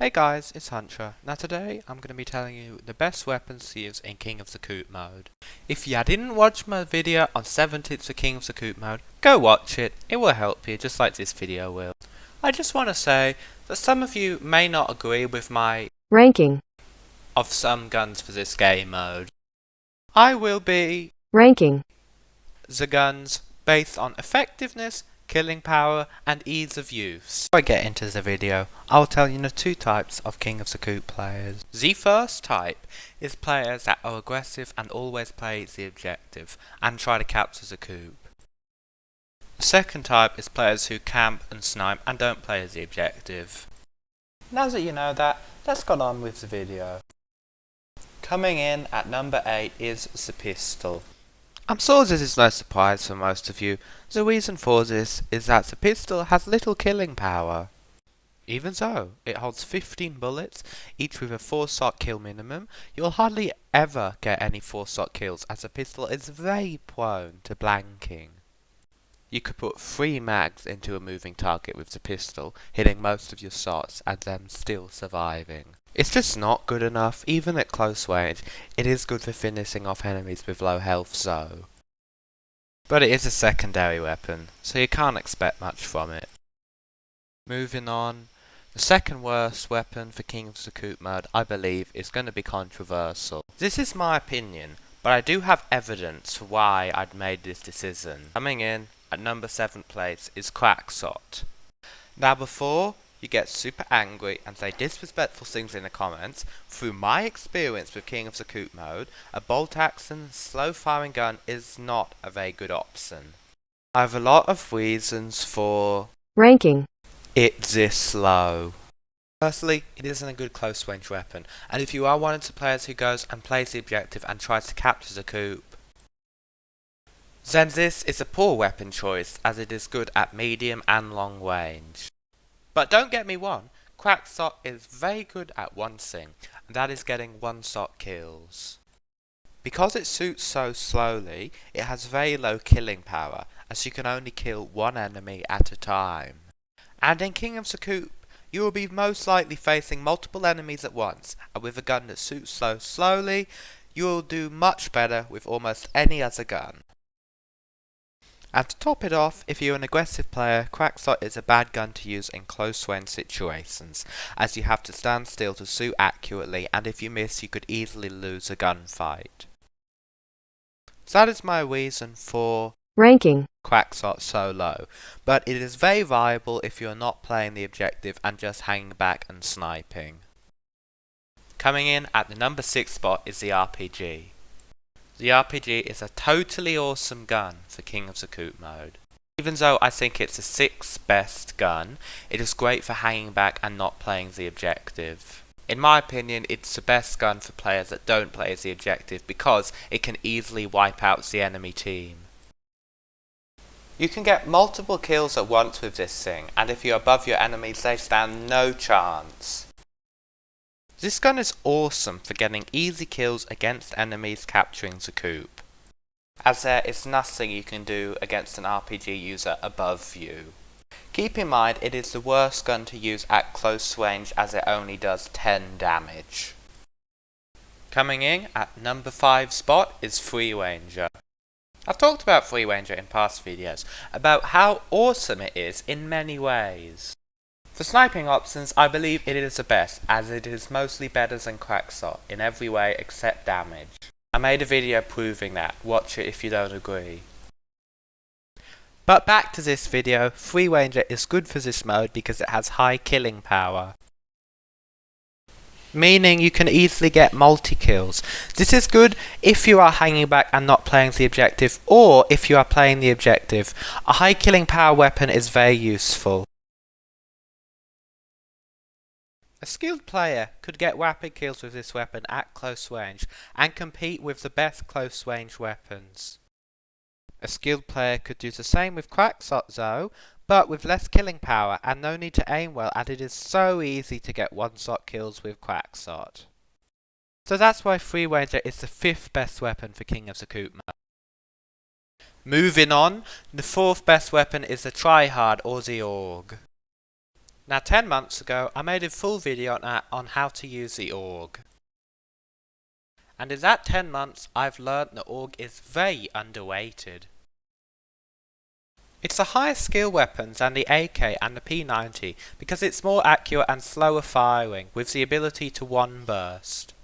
Hey guys, it's Hunter. Now today I'm going to be telling you the best weapons to use in King of the Coop mode. If you didn't watch my video on 7 tips for King of the Coop mode, go watch it. It will help you just like this video will. I just want to say that some of you may not agree with my ranking of some guns for this game mode. I will be ranking the guns based on effectiveness, killing power and ease of use. Before I get into the video, I'll tell you the two types of King of the Coop players. The first type is players that are aggressive and always play the objective and try to capture the coop. The second type is players who camp and snipe and don't play the objective. Now that you know that, let's get on with the video. Coming in at number 8 is the pistol. I'm sure this is no surprise for most of you. The reason for this is that the pistol has little killing power. Even so, it holds 15 bullets, each with a 4-shot kill minimum. You'll hardly ever get any 4-shot kills as the pistol is very prone to blanking. You could put 3 mags into a moving target with the pistol, hitting most of your shots and them still surviving. It's just not good enough, even at close range. It is good for finishing off enemies with low health though. But it is a secondary weapon, so you can't expect much from it. Moving on, the second worst weapon for King of the Coop mode, I believe, is going to be controversial. This is my opinion, but I do have evidence for why I'd made this decision. Coming in at number 7 place is Quacks. Now before you get super angry and say disrespectful things in the comments, through my experience with King of the Coop mode, a bolt action slow firing gun is not a very good option. I have a lot of reasons for ranking it this slow. Firstly, it isn't a good close range weapon, and if you are one of the players who goes and plays the objective and tries to capture the coop, then this is a poor weapon choice as it is good at medium and long range. But don't get me wrong, Quacks is very good at one thing, and that is getting one-shot kills. Because it shoots so slowly, it has very low killing power, as you can only kill one enemy at a time. And in King of the Coop, you will be most likely facing multiple enemies at once, and with a gun that shoots so slowly, you will do much better with almost any other gun. And to top it off, if you're an aggressive player, Quacks is a bad gun to use in close range situations, as you have to stand still to shoot accurately, and if you miss you could easily lose a gunfight. So that is my reason for ranking Quacks so low, but it is very viable if you're not playing the objective and just hanging back and sniping. Coming in at the number 6 spot is the RPG. The RPG is a totally awesome gun for King of the Coop mode. Even though I think it's the 6th best gun, it is great for hanging back and not playing the objective. In my opinion, it's the best gun for players that don't play the objective because it can easily wipe out the enemy team. You can get multiple kills at once with this thing, and if you're above your enemies they stand no chance. This gun is awesome for getting easy kills against enemies capturing the coop, as there is nothing you can do against an RPG user above you. Keep in mind it is the worst gun to use at close range as it only does 10 damage. Coming in at number 5 spot is Free Ranger. I've talked about Free Ranger in past videos, about how awesome it is in many ways. For sniping options, I believe it is the best, as it is mostly better than Quacks in every way except damage. I made a video proving that, watch it if you don't agree. But back to this video, Free Ranger is good for this mode because it has high killing power. Meaning you can easily get multi-kills. This is good if you are hanging back and not playing the objective, or if you are playing the objective. A high killing power weapon is very useful. A skilled player could get rapid kills with this weapon at close range and compete with the best close range weapons. A skilled player could do the same with Quacks though, but with less killing power and no need to aim well, and it is so easy to get one-shot kills with Quacks. So that's why Free Ranger is the 5th best weapon for King of the Coop mode. Moving on, the 4th best weapon is the Tryhard or the AUG. Now 10 months ago I made a full video on how to use the AUG. And in that 10 months I've learned the AUG is very underrated. It's a higher skill weapon than the AK and the P90 because it's more accurate and slower firing with the ability to one burst.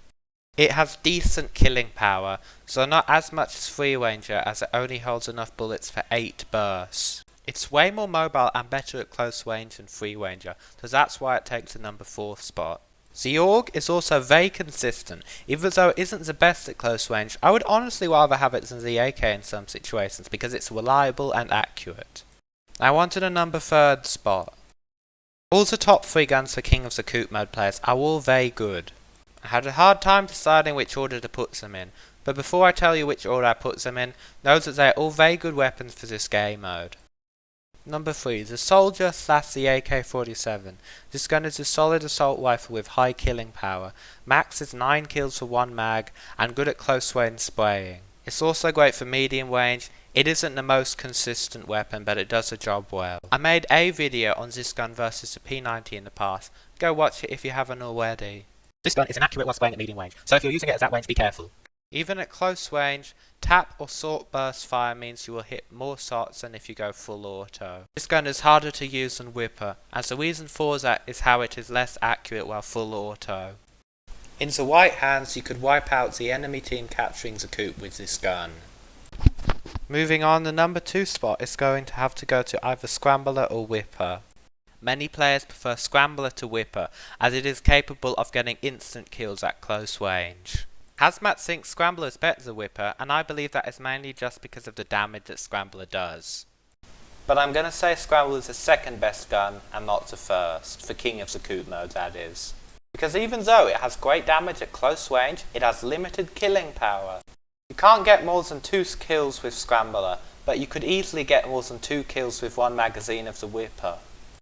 It has decent killing power, so not as much as Free Ranger as it only holds enough bullets for 8 bursts. It's way more mobile and better at close range than Free Ranger, so that's why it takes the number 4 spot. The AUG is also very consistent. Even though it isn't the best at close range, I would honestly rather have it than the AK in some situations because it's reliable and accurate. I wanted a number 3rd spot. All the top 3 guns for King of the Coop mode players are all very good. I had a hard time deciding which order to put them in, but before I tell you which order I put them in, know that they are all very good weapons for this game mode. Number 3, the Soldier / the AK-47. This gun is a solid assault rifle with high killing power. Max is 9 kills for 1 mag and good at close range spraying. It's also great for medium range. It isn't the most consistent weapon, but it does the job well. I made a video on this gun versus the P90 in the past. Go watch it if you haven't already. This gun is inaccurate while spraying at medium range, so if you're using it at that range, be careful. Even at close range, tap or short burst fire means you will hit more shots than if you go full auto. This gun is harder to use than Whipper, and the reason for that is how it is less accurate while full auto. In the right hands you could wipe out the enemy team capturing the Coop with this gun. Moving on, the number 2 spot is going to have to go to either Scrambler or Whipper. Many players prefer Scrambler to Whipper as it is capable of getting instant kills at close range. Hazmat thinks Scrambler is better than Whipper, and I believe that is mainly just because of the damage that Scrambler does. But I'm going to say Scrambler is the 2nd best gun and not the 1st, for King of the Coop mode that is. Because even though it has great damage at close range, it has limited killing power. You can't get more than 2 kills with Scrambler, but you could easily get more than 2 kills with 1 magazine of the Whipper.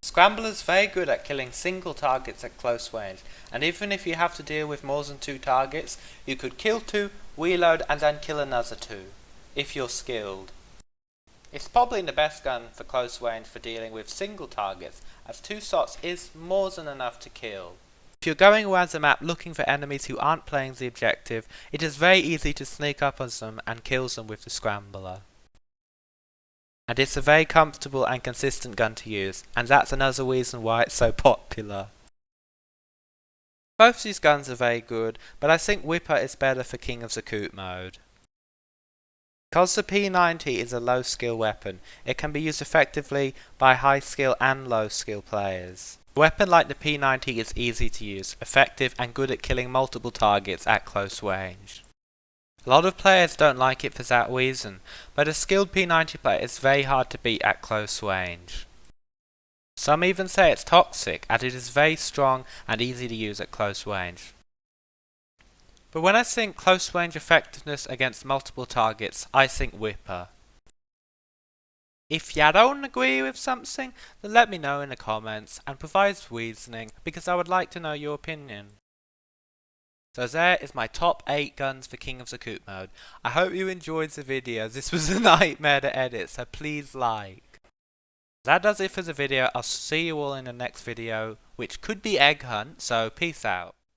Scrambler is very good at killing single targets at close range, and even if you have to deal with more than 2 targets, you could kill 2, reload and then kill another 2, if you're skilled. It's probably the best gun for close range for dealing with single targets, as 2 shots is more than enough to kill. If you're going around the map looking for enemies who aren't playing the objective, it is very easy to sneak up on them and kill them with the Scrambler. And it's a very comfortable and consistent gun to use, and that's another reason why it's so popular. Both these guns are very good, but I think Whipper is better for King of the Coop mode. Because the P90 is a low skill weapon, it can be used effectively by high skill and low skill players. A weapon like the P90 is easy to use, effective and good at killing multiple targets at close range. A lot of players don't like it for that reason, but a skilled P90 player is very hard to beat at close range. Some even say it's toxic, as it is very strong and easy to use at close range. But when I think close range effectiveness against multiple targets, I think Whipper. If you don't agree with something, then let me know in the comments and provide reasoning, because I would like to know your opinion. So there is my top 8 guns for King of the Coop mode. I hope you enjoyed the video. This was a nightmare to edit, so please like. That does it for the video. I'll see you all in the next video, which could be Egg Hunt, so peace out.